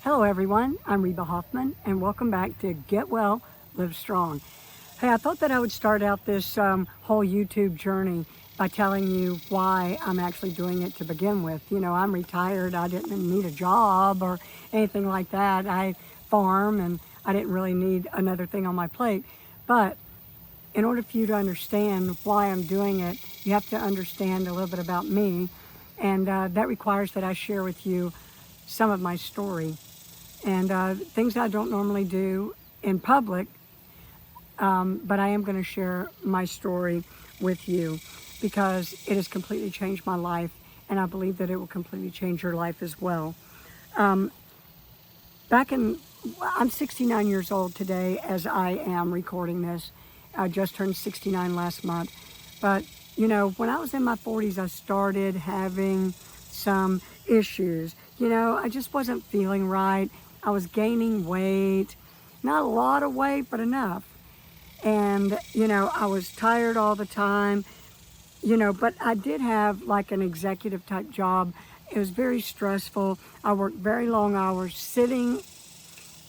Hello everyone, I'm Reba Hoffman and welcome back to Get Well, Live Strong. Hey, I thought that I would start out this whole YouTube journey by telling you why I'm actually doing it to begin with. You know, I'm retired, I didn't need a job or anything like that. I farm and I didn't really need another thing on my plate. But in order for you to understand why I'm doing it, you have to understand a little bit about me. And that requires that I share with you some of my story and things I don't normally do in public, but I am going to share my story with you because it has completely changed my life, and I believe that it will completely change your life as well. I'm 69 years old today as I am recording this. I just turned 69 last month. But, you know, when I was in my 40s, I started having some issues. You know, I just wasn't feeling right. I was gaining weight, not a lot of weight, but enough. And, you know, I was tired all the time, you know, but I did have like an executive type job. It was very stressful. I worked very long hours sitting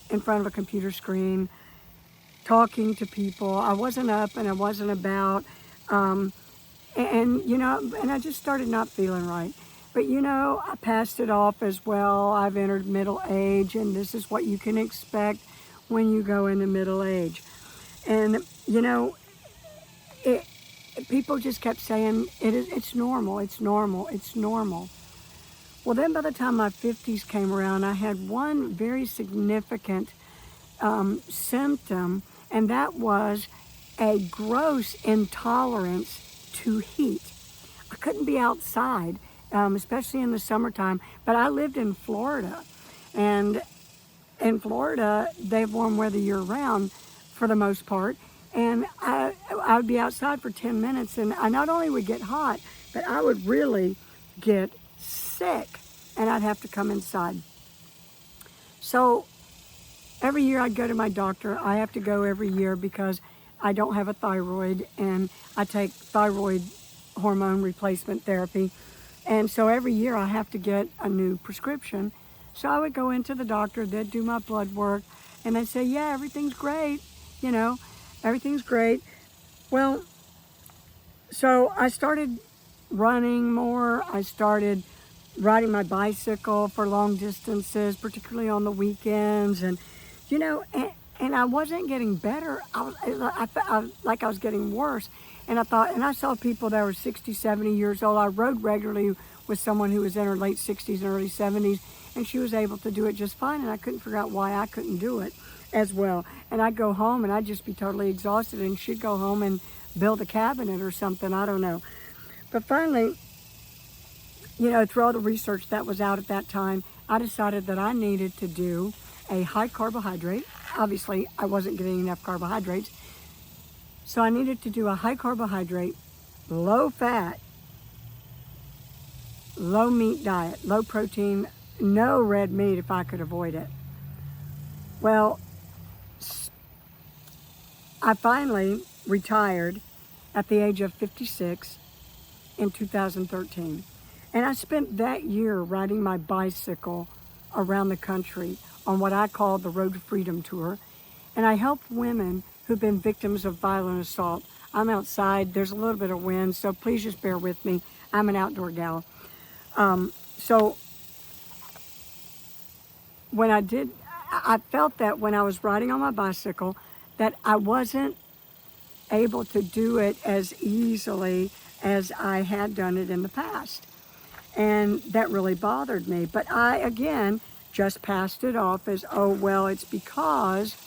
in front of a computer screen, talking to people. I wasn't up and I wasn't about. You know, and I just started not feeling right. But, you know, I passed it off as well. I've entered middle age, and this is what you can expect when you go into middle age. And, you know, it, people just kept saying, it's normal, it's normal, it's normal. Well, then by the time my 50s came around, I had one very significant symptom, and that was a gross intolerance to heat. I couldn't be outside, especially in the summertime, but I lived in Florida, and in Florida, they have warm weather year-round for the most part, and I would be outside for 10 minutes, and I not only would get hot, but I would really get sick, and I'd have to come inside. So every year I'd go to my doctor. I have to go every year because I don't have a thyroid, and I take thyroid hormone replacement therapy. And so every year I have to get a new prescription. So I would go into the doctor, they'd do my blood work, and they'd say, yeah, everything's great, you know, everything's great. Well, so I started running more. I started riding my bicycle for long distances, particularly on the weekends. And, you know, and I wasn't getting better. I felt like I was getting worse. And I thought, and I saw people that were 60, 70 years old. I rode regularly with someone who was in her late 60s and early 70s, and she was able to do it just fine. And I couldn't figure out why I couldn't do it as well. And I'd go home and I'd just be totally exhausted, and she'd go home and build a cabinet or something. I don't know. But finally, you know, through all the research that was out at that time, I decided that I needed to do a high carbohydrate. Obviously, I wasn't getting enough carbohydrates. So I needed to do a high carbohydrate, low fat, low meat diet, low protein, no red meat if I could avoid it. Well, I finally retired at the age of 56 in 2013. And I spent that year riding my bicycle around the country on what I call the Road to Freedom Tour. And I helped women who've been victims of violent assault. I'm outside, there's a little bit of wind, so please just bear with me. I'm an outdoor gal. So when I felt that when I was riding on my bicycle, that I wasn't able to do it as easily as I had done it in the past. And that really bothered me. But I, again, just passed it off as, oh, well, it's because,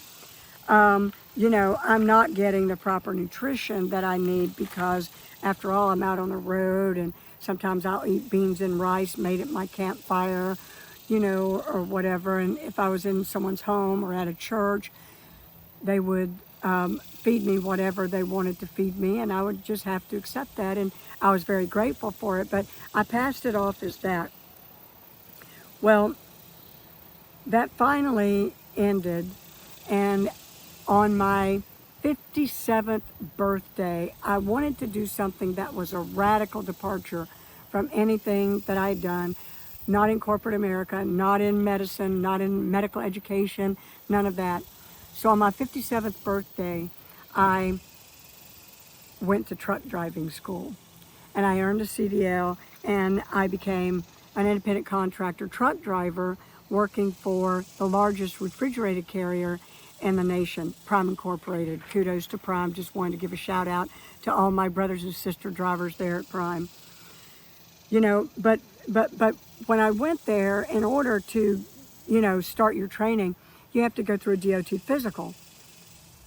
you know, I'm not getting the proper nutrition that I need because, after all, I'm out on the road, and sometimes I'll eat beans and rice made at my campfire, you know, or whatever. And if I was in someone's home or at a church, they would feed me whatever they wanted to feed me, and I would just have to accept that. And I was very grateful for it, but I passed it off as that. Well, that finally ended, and on my 57th birthday, I wanted to do something that was a radical departure from anything that I'd done. not in corporate America, not in medicine, not in medical education, none of that. So on my 57th birthday, I went to truck driving school, and I earned a CDL, and I became an independent contractor truck driver working for the largest refrigerated carrier in the nation, Prime Incorporated. Kudos to Prime. Just wanted to give a shout out to all my brothers and sister drivers there at Prime. You know, but when I went there, in order to, start your training, you have to go through a DOT physical.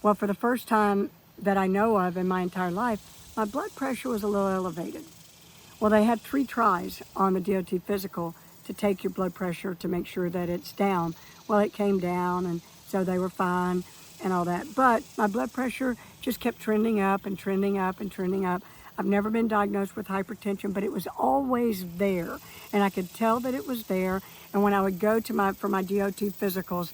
Well, for the first time that I know of in my entire life, my blood pressure was a little elevated. Well, they had 3 tries on the DOT physical to take your blood pressure to make sure that it's down. Well, it came down, and so they were fine and all that. But my blood pressure just kept trending up and trending up and trending up. I've never been diagnosed with hypertension, but it was always there, and I could tell that it was there. And when I would go to for my DOT physicals,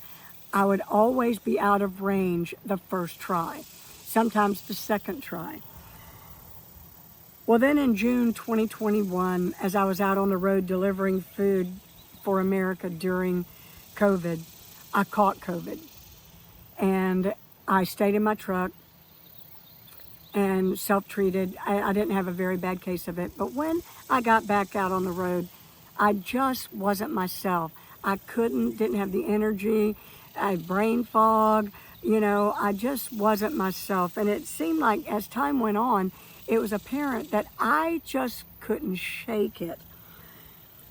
I would always be out of range the first try, sometimes the second try. Well, then in June 2021, as I was out on the road delivering food for America during COVID, I caught COVID. And I stayed in my truck and self-treated. I didn't have a very bad case of it. But when I got back out on the road, I just wasn't myself. I didn't have the energy. I had brain fog. I just wasn't myself. And it seemed like as time went on, it was apparent that I just couldn't shake it.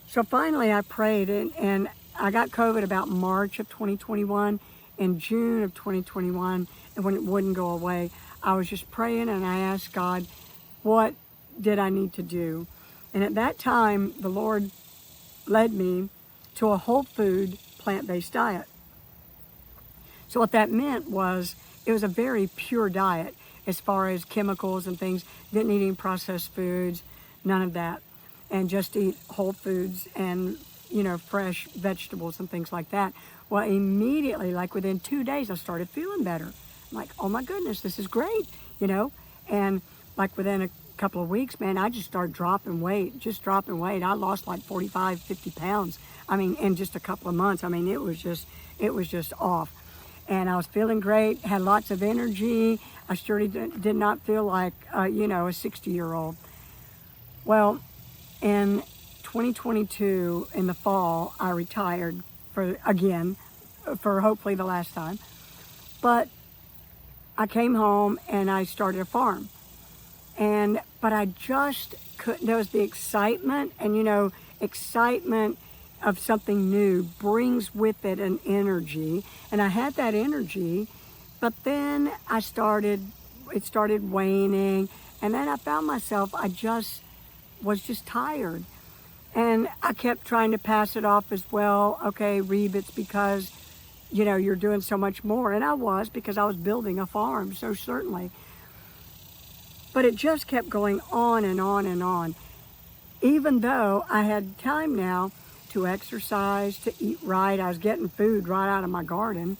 So finally I prayed, and I got COVID about March of 2021. In June of 2021, and when it wouldn't go away, I was just praying, and I asked God, what did I need to do? And at that time, the Lord led me to a whole food, plant-based diet. So what that meant was it was a very pure diet as far as chemicals and things. Didn't eat any processed foods, none of that. And just eat whole foods and, fresh vegetables and things like that. Well, immediately, like within 2 days, I started feeling better. I'm like, oh my goodness, this is great, And like within a couple of weeks, man, I just started dropping weight. I lost like 45, 50 pounds. In just a couple of months. It was just off. And I was feeling great, had lots of energy. I sure did not feel like, a 60-year-old. Well, in 2022, in the fall, I retired for hopefully the last time. But I came home and I started a farm. But I just couldn't, there was the excitement, and excitement of something new brings with it an energy. And I had that energy, but then it started waning. And then I found myself, I was just tired. And I kept trying to pass it off as, well, okay, Reba, it's because, you're doing so much more. And I was, because I was building a farm, so certainly. But it just kept going on and on and on. Even though I had time now to exercise, to eat right. I was getting food right out of my garden.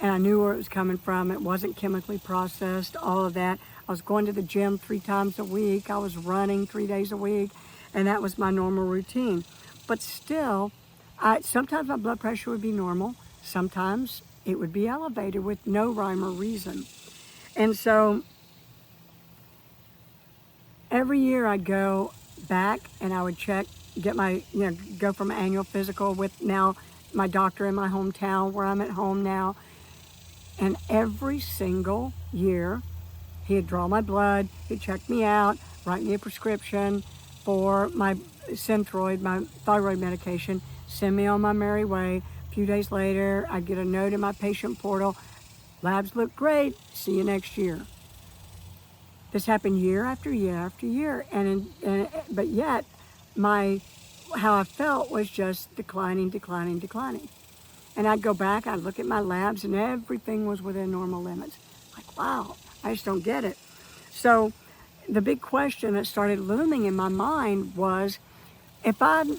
And I knew where it was coming from. It wasn't chemically processed, all of that. I was going to the gym 3 times a week. I was running 3 days a week. And that was my normal routine. But still, sometimes my blood pressure would be normal. Sometimes it would be elevated with no rhyme or reason. And so every year I'd go back and I would get my, go for my annual physical with now my doctor in my hometown where I'm at home now. And every single year, he'd draw my blood, he'd check me out, write me a prescription for my Synthroid, my thyroid medication, send me on my merry way. A few days later, I'd get a note in my patient portal, labs look great, see you next year. This happened year after year after year, but yet how I felt was just declining. And I'd go back, I'd look at my labs, and everything was within normal limits. Like, wow, I just don't get it. So the big question that started looming in my mind was, if I'm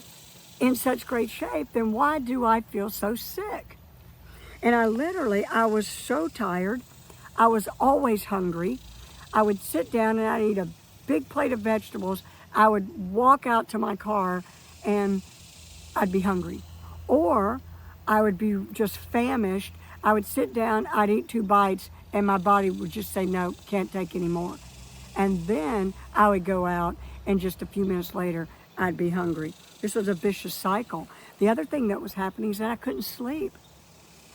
in such great shape, then why do I feel so sick? And I was so tired. I was always hungry. I would sit down and I'd eat a big plate of vegetables. I would walk out to my car and I'd be hungry. Or I would be just famished. I would sit down, I'd eat 2 bites, and my body would just say, no, can't take any more. And then I would go out, and just a few minutes later, I'd be hungry. This was a vicious cycle. The other thing that was happening is that I couldn't sleep.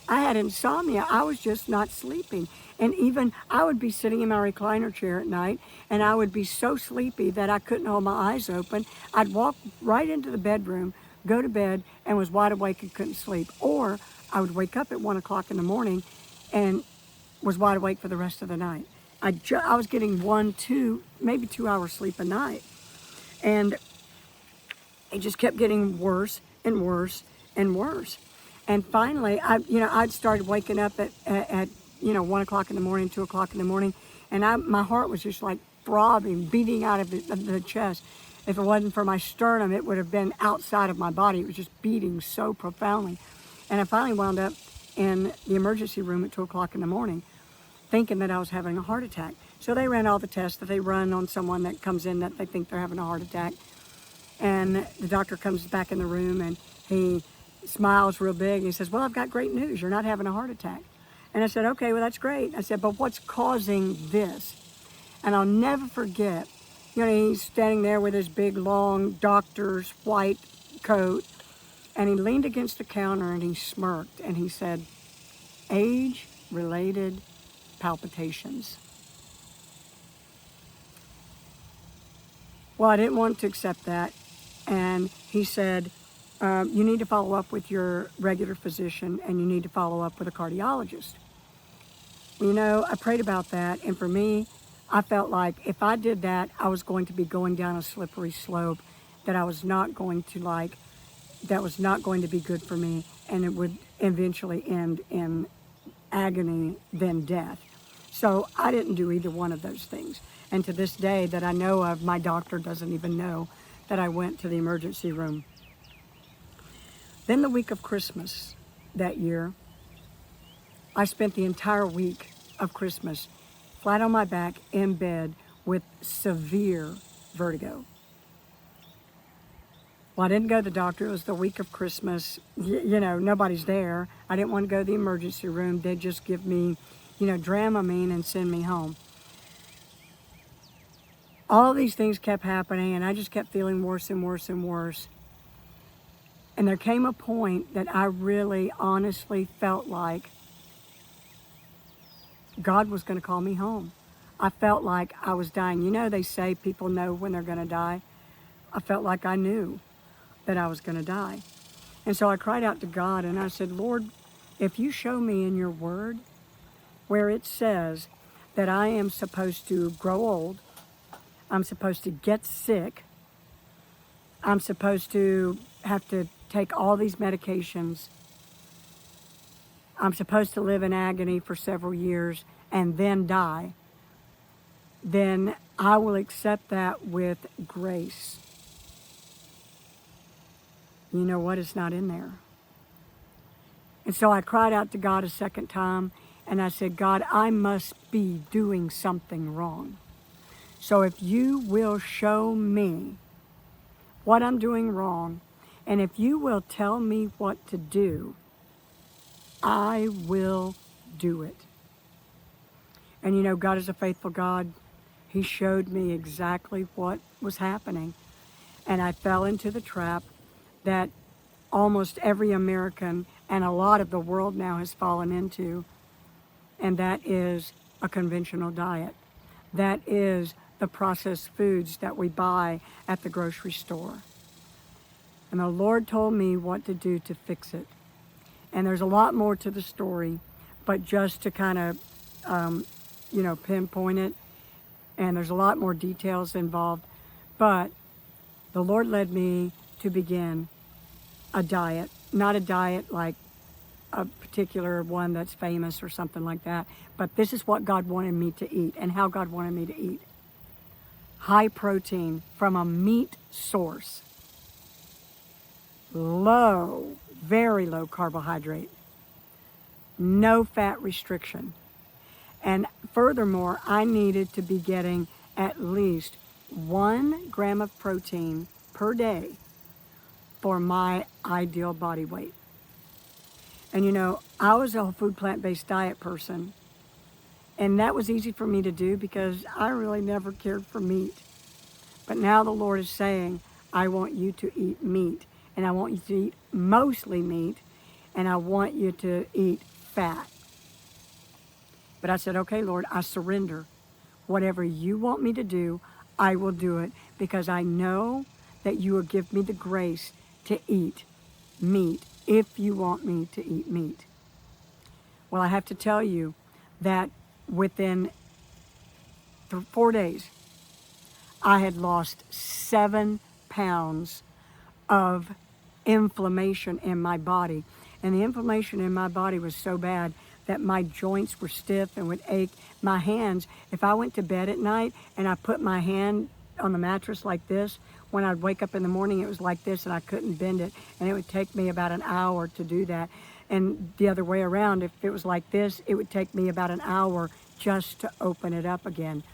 I had insomnia. I was just not sleeping. And even I would be sitting in my recliner chair at night, and I would be so sleepy that I couldn't hold my eyes open. I'd walk right into the bedroom, go to bed, and was wide awake and couldn't sleep. Or I would wake up at 1 o'clock in the morning and was wide awake for the rest of the night. I was getting 1, 2, maybe 2 hours sleep a night. And it just kept getting worse and worse and worse. And finally, I'd started waking up at 1 o'clock in the morning, 2 o'clock in the morning, and my heart was just like throbbing, beating out of the chest. If it wasn't for my sternum, it would have been outside of my body. It was just beating so profoundly. And I finally wound up in the emergency room at 2 o'clock in the morning, thinking that I was having a heart attack. So they ran all the tests that they run on someone that comes in that they think they're having a heart attack. And the doctor comes back in the room, and he smiles real big, and he says, well, I've got great news. You're not having a heart attack. And I said, okay, well, that's great. I said, but what's causing this? And I'll never forget, he's standing there with his big, long doctor's white coat, and he leaned against the counter, and he smirked, and he said, age-related palpitations. Well, I didn't want to accept that, and he said, you need to follow up with your regular physician, and you need to follow up with a cardiologist. Well, I prayed about that, and for me, I felt like if I did that, I was going to be going down a slippery slope that I was not going to like, that was not going to be good for me, and it would eventually end in agony, then death. So I didn't do either one of those things. And to this day that I know of, my doctor doesn't even know that I went to the emergency room. Then the week of Christmas that year, I spent the entire week of Christmas flat on my back in bed with severe vertigo. Well, I didn't go to the doctor. It was the week of Christmas. Nobody's there. I didn't want to go to the emergency room. They'd just give me, Dramamine and send me home. All these things kept happening, and I just kept feeling worse and worse and worse. And there came a point that I really honestly felt like God was going to call me home. I felt like I was dying. They say people know when they're going to die. I felt like I knew that I was going to die. And so I cried out to God, and I said, Lord, if you show me in your word where it says that I am supposed to grow old, I'm supposed to get sick, I'm supposed to have to take all these medications, I'm supposed to live in agony for several years and then die, then I will accept that with grace. You know what? It's not in there. And so I cried out to God a second time, and I said, God, I must be doing something wrong. So if you will show me what I'm doing wrong, and if you will tell me what to do, I will do it. And God is a faithful God. He showed me exactly what was happening. And I fell into the trap that almost every American and a lot of the world now has fallen into, and that is a conventional diet. That is the processed foods that we buy at the grocery store. And the Lord told me what to do to fix it. And there's a lot more to the story, but just to kind of, pinpoint it, and there's a lot more details involved, but the Lord led me to begin a diet, not a diet like a particular one that's famous or something like that, but this is what God wanted me to eat and how God wanted me to eat. High protein from a meat source. Low, very low carbohydrate. No fat restriction. And furthermore, I needed to be getting at least 1 gram of protein per day for my ideal body weight. And you know, I was a whole food plant-based diet person, and that was easy for me to do because I really never cared for meat. But now the Lord is saying, I want you to eat meat, and I want you to eat mostly meat, and I want you to eat fat. But I said, okay, Lord, I surrender. Whatever you want me to do, I will do it because I know that you will give me the grace to eat meat if you want me to eat meat. Well, I have to tell you that within 4 days, I had lost 7 pounds of inflammation in my body. And the inflammation in my body was so bad that my joints were stiff and would ache. My hands, if I went to bed at night and I put my hand on the mattress like this, when I'd wake up in the morning, it was like this and I couldn't bend it. And it would take me about an hour to do that. And the other way around, if it was like this, it would take me about an hour just to open it up again.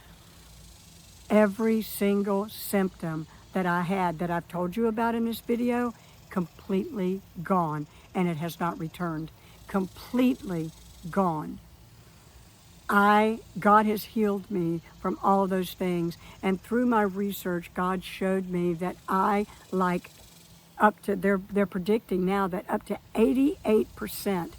Every single symptom that I had that I've told you about in this video, completely gone, and it has not returned. Completely gone. God has healed me from all those things, and through my research, God showed me that they're predicting now that up to 88%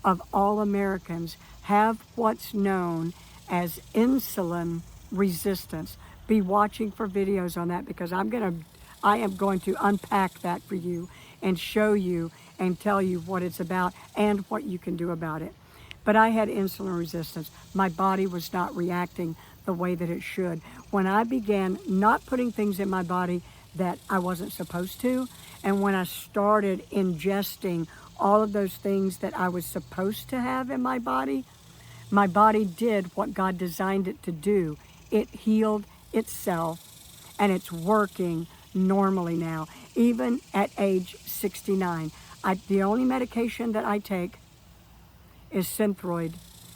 of all Americans have what's known as insulin resistance. Be watching for videos on that because I am going to unpack that for you and show you and tell you what it's about and what you can do about it. But I had insulin resistance. My body was not reacting the way that it should. When I began not putting things in my body that I wasn't supposed to, and when I started ingesting all of those things that I was supposed to have in my body did what God designed it to do. It healed itself, and it's working normally now, even at age 69. The only medication that I take is Synthroid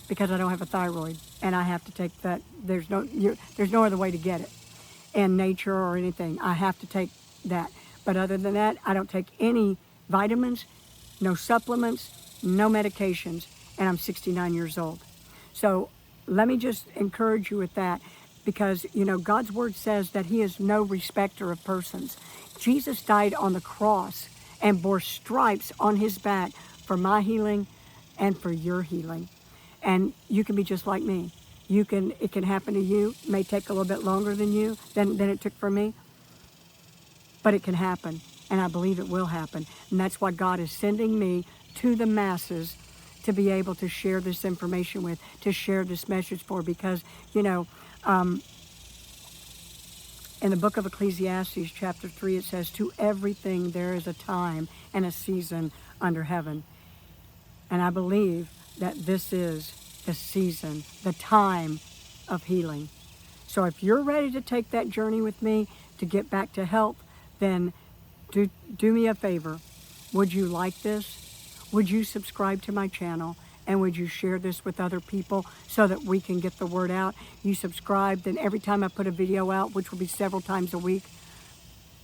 because I don't have a thyroid, and I have to take that. There's no other way to get it in nature or anything. I have to take that. But other than that, I don't take any vitamins, no supplements, no medications, and I'm 69 years old. So let me just encourage you with that because, you know, God's word says that he is no respecter of persons. Jesus died on the cross and bore stripes on his back for my healing and for your healing. And you can be just like me. It can happen to you. It may take a little bit longer than it took for me, but it can happen. And I believe it will happen. And that's why God is sending me to the masses to be able to share this information with, to share this message for, because, you know, in the book of Ecclesiastes, chapter 3, it says, to everything there is a time and a season under heaven. And I believe that this is the season, the time of healing. So if you're ready to take that journey with me to get back to health, then do me a favor. Would you like this? Would you subscribe to my channel? And would you share this with other people so that we can get the word out? You subscribe, then every time I put a video out, which will be several times a week,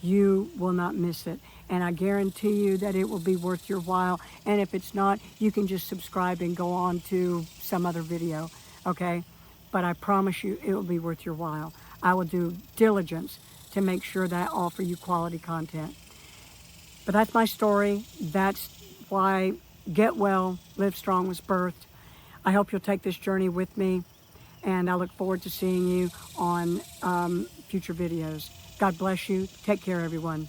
you will not miss it. And I guarantee you that it will be worth your while. And if it's not, you can just subscribe and go on to some other video, okay? But I promise you it will be worth your while. I will do diligence to make sure that I offer you quality content. But that's my story. That's why Get Well, Live Strong was birthed. I hope you'll take this journey with me, and I look forward to seeing you on future videos. God bless you. Take care, everyone.